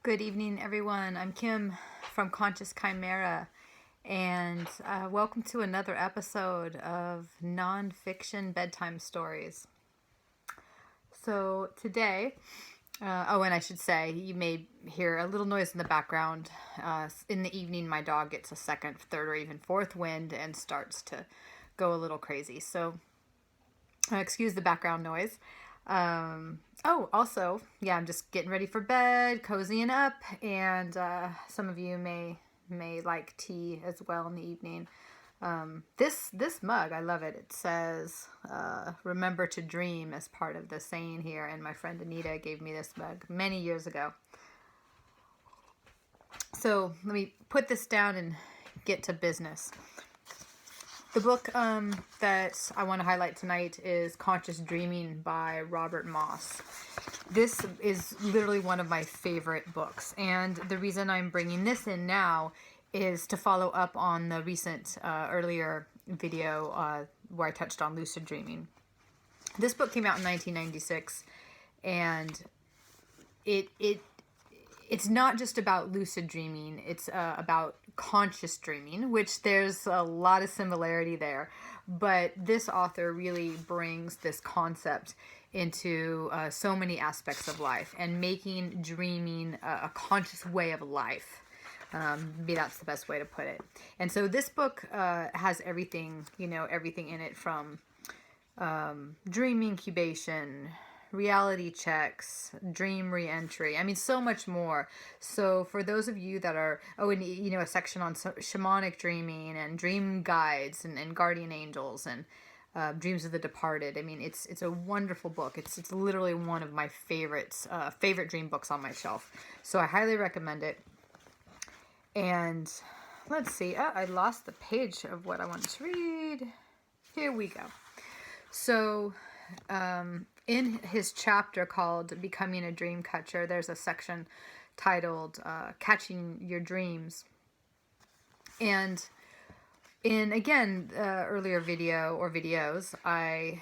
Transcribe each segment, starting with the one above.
Good evening, everyone. I'm Kim from Conscious Chimera, and welcome to another episode of Nonfiction Bedtime Stories. So today, and I should say, you may hear a little noise in the background. In the evening, my dog gets a second, third, or even fourth wind and starts to go a little crazy. So excuse the background noise. Also, I'm just getting ready for bed, cozying up, and some of you may like tea as well in the evening. This mug, I love it. It says, remember to dream as part of the saying here, and my friend Anita gave me this mug many years ago. So let me put this down and get to business. The book that I want to highlight tonight is Conscious Dreaming by Robert Moss. This is literally one of my favorite books, and the reason I'm bringing this in now is to follow up on the recent earlier video where I touched on lucid dreaming. This book came out in 1996, and it's not just about lucid dreaming, it's about conscious dreaming, which there's a lot of similarity there. But this author really brings this concept into so many aspects of life and making dreaming a conscious way of life. Maybe that's the best way to put it. And so this book has everything in it from dream incubation, reality checks, dream reentry. I mean, so much more. So for those of you that are, a section on shamanic dreaming and dream guides and guardian angels and dreams of the departed. I mean, it's a wonderful book. It's literally one of my favorite dream books on my shelf. So I highly recommend it. And let's see. I lost the page of what I wanted to read. Here we go. So, in his chapter called Becoming a Dream Catcher, there's a section titled Catching Your Dreams. And in, again, earlier videos, I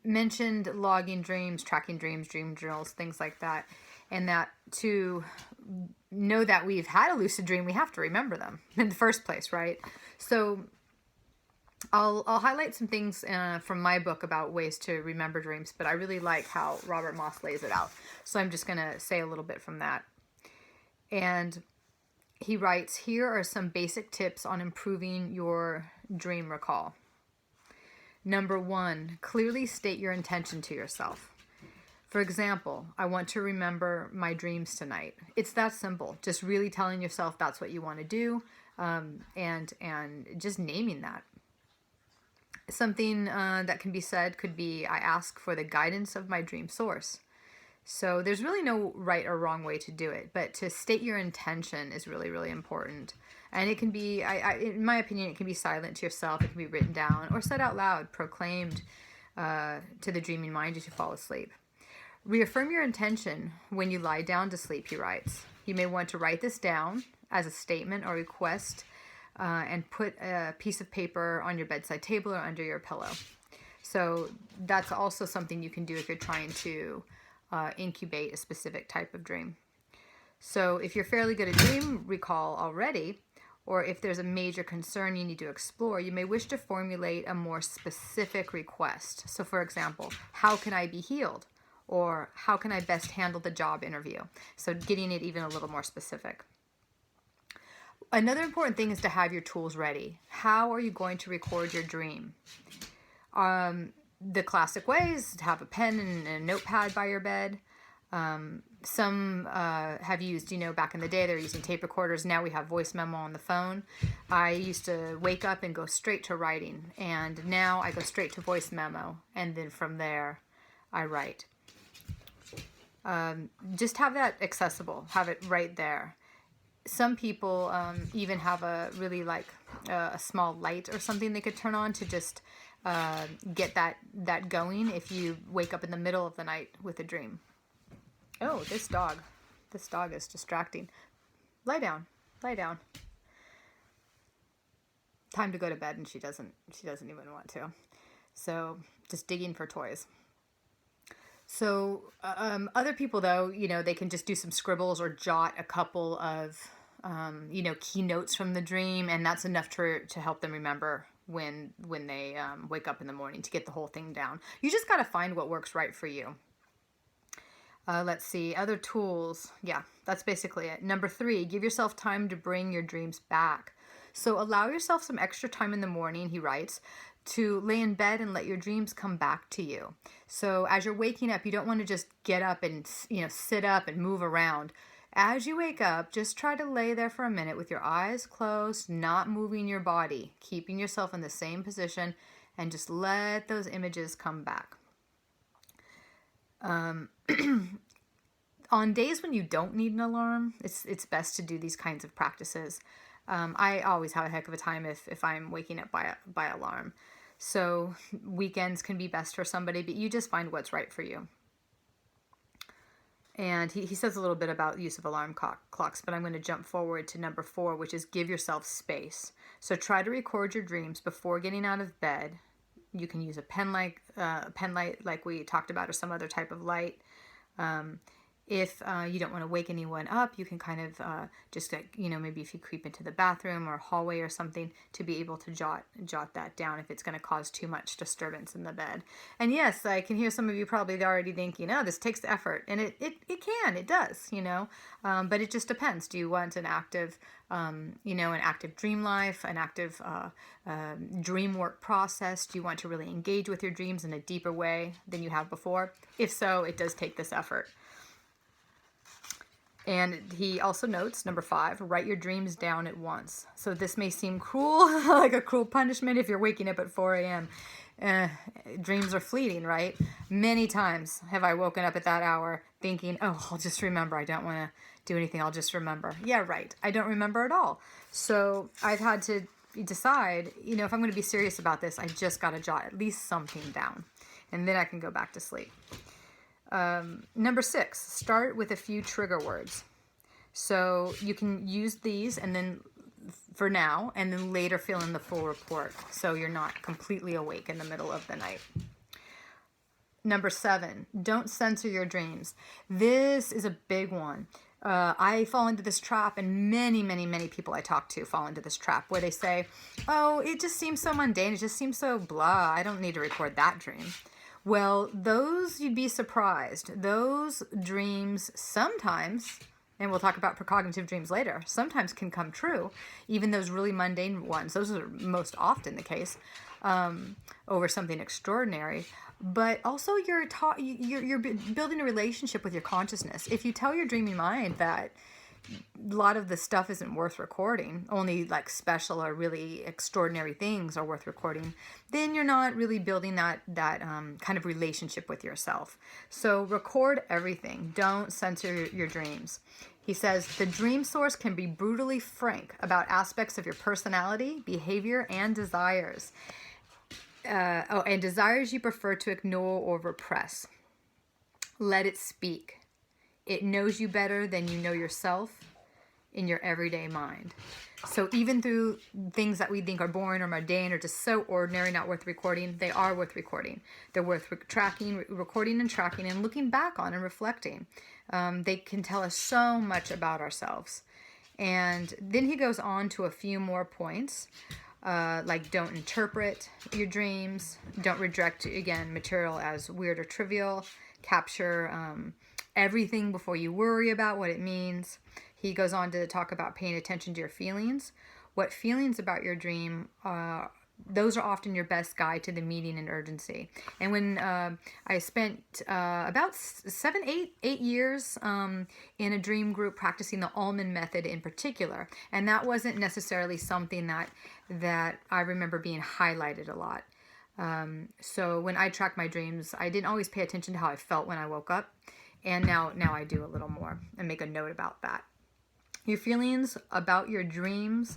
mentioned logging dreams, tracking dreams, dream journals, things like that. And that to know that we've had a lucid dream, we have to remember them in the first place, right? So I'll highlight some things from my book about ways to remember dreams, but I really like how Robert Moss lays it out. So I'm just going to say a little bit from that. And he writes, here are some basic tips on improving your dream recall. Number 1, clearly state your intention to yourself. For example, I want to remember my dreams tonight. It's that simple. Just really telling yourself that's what you want to do, and just naming that. Something that can be said could be, I ask for the guidance of my dream source. So there's really no right or wrong way to do it, but to state your intention is really, really important. And it can be, in my opinion, it can be silent to yourself, it can be written down, or said out loud, proclaimed to the dreaming mind as you fall asleep. Reaffirm your intention when you lie down to sleep, he writes. You may want to write this down as a statement or request and put a piece of paper on your bedside table or under your pillow. So that's also something you can do if you're trying to incubate a specific type of dream. So if you're fairly good at dream recall already, or if there's a major concern you need to explore, you may wish to formulate a more specific request. So for example, how can I be healed? Or how can I best handle the job interview? So getting it even a little more specific. Another important thing is to have your tools ready. How are you going to record your dream? The classic way is to have a pen and a notepad by your bed. Some have used, back in the day, they were using tape recorders. Now we have voice memo on the phone. I used to wake up and go straight to writing. And now I go straight to voice memo. And then from there, I write. Just have that accessible. Have it right there. Some people even have a really a small light or something they could turn on to just get that going if you wake up in the middle of the night with a dream. Oh, this dog is distracting. Lie down. Time to go to bed, and she doesn't even want to. So just digging for toys. So other people, though, they can just do some scribbles or jot a couple of, key notes from the dream, and that's enough to help them remember when they wake up in the morning, to get the whole thing down. You just got to find what works right for you. Let's see, other tools. Yeah, that's basically it. Number 3, give yourself time to bring your dreams back. So allow yourself some extra time in the morning, he writes, to lay in bed and let your dreams come back to you. So as you're waking up, you don't want to just get up and, sit up and move around. As you wake up, just try to lay there for a minute with your eyes closed, not moving your body, keeping yourself in the same position, and just let those images come back. On days when you don't need an alarm, it's best to do these kinds of practices. I always have a heck of a time if I'm waking up by alarm. So weekends can be best for somebody, but you just find what's right for you. And he says a little bit about use of alarm clocks, but I'm going to jump forward to number 4, which is give yourself space. So try to record your dreams before getting out of bed. You can use a pen light like we talked about, or some other type of light. If you don't want to wake anyone up, you can kind of just, maybe if you creep into the bathroom or hallway or something, to be able to jot that down if it's going to cause too much disturbance in the bed. And yes, I can hear some of you probably already thinking, oh, this takes effort. And it does, but it just depends. Do you want an active, an active dream life, an active dream work process? Do you want to really engage with your dreams in a deeper way than you have before? If so, it does take this effort. And he also notes, number 5, write your dreams down at once. So this may seem cruel, like a cruel punishment if you're waking up at 4 a.m. Dreams are fleeting, right? Many times have I woken up at that hour thinking, oh, I'll just remember. I don't want to do anything. I'll just remember. Yeah, right. I don't remember at all. So I've had to decide, if I'm going to be serious about this, I just got to jot at least something down. And then I can go back to sleep. Number 6, start with a few trigger words. So you can use these and then for now, and then later fill in the full report, so you're not completely awake in the middle of the night. Number 7, don't censor your dreams. This is a big one. I fall into this trap, and many, many, many people I talk to fall into this trap where they say, oh, it just seems so mundane. It just seems so blah. I don't need to record that dream. Well, you'd be surprised. Those dreams sometimes, and we'll talk about precognitive dreams later, sometimes can come true. Even those really mundane ones, those are most often the case, over something extraordinary. But also you're building a relationship with your consciousness. If you tell your dreaming mind that a lot of the stuff isn't worth recording, only like special or really extraordinary things are worth recording, then you're not really building that kind of relationship with yourself. So record everything. Don't censor your dreams. He says the dream source can be brutally frank about aspects of your personality, behavior, and desires. And desires you prefer to ignore or repress. Let it speak. It knows you better than you know yourself in your everyday mind. So even through things that we think are boring or mundane or just so ordinary, not worth recording, they are worth recording. They're worth recording and tracking and looking back on and reflecting. They can tell us so much about ourselves. And then he goes on to a few more points, like don't interpret your dreams, don't reject, again, material as weird or trivial, capture everything before you worry about what it means. He goes on to talk about paying attention to your feelings. What feelings about your dream, those are often your best guide to the meaning and urgency. And when I spent about 8 years in a dream group practicing the Ullman method in particular, and that wasn't necessarily something that I remember being highlighted a lot. So when I track my dreams, I didn't always pay attention to how I felt when I woke up. And now I do a little more and make a note about that. Your feelings about your dreams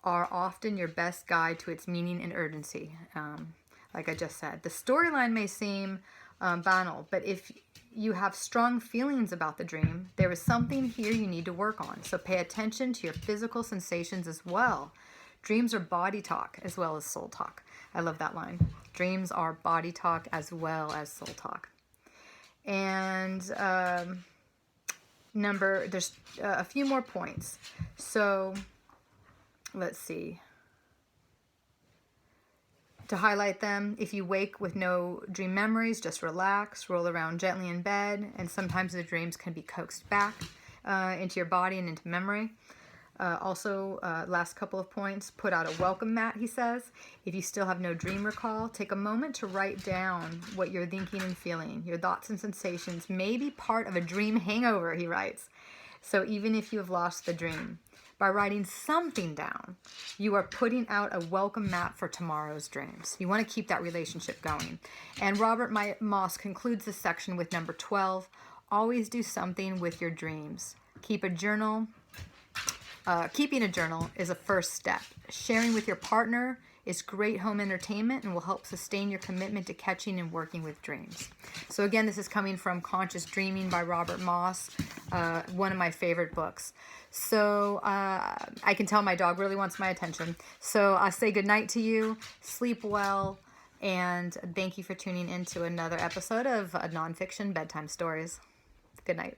are often your best guide to its meaning and urgency. Like I just said, the storyline may seem banal, but if you have strong feelings about the dream, there is something here you need to work on. So pay attention to your physical sensations as well. Dreams are body talk as well as soul talk. I love that line. Dreams are body talk as well as soul talk. And there's a few more points. So let's see. To highlight them, if you wake with no dream memories, just relax, roll around gently in bed, and sometimes the dreams can be coaxed back into your body and into memory. Last couple of points, put out a welcome mat, he says. If you still have no dream recall, take a moment to write down what you're thinking and feeling. Your thoughts and sensations may be part of a dream hangover, he writes. So even if you have lost the dream, by writing something down, you are putting out a welcome mat for tomorrow's dreams. You want to keep that relationship going. And Robert Moss concludes this section with number 12, always do something with your dreams. Keep a journal. Keeping a journal is a first step. Sharing with your partner is great home entertainment and will help sustain your commitment to catching and working with dreams. So again, this is coming from Conscious Dreaming by Robert Moss, one of my favorite books. So I can tell my dog really wants my attention. So I say good night to you, sleep well, and thank you for tuning in to another episode of Nonfiction Bedtime Stories. Good night.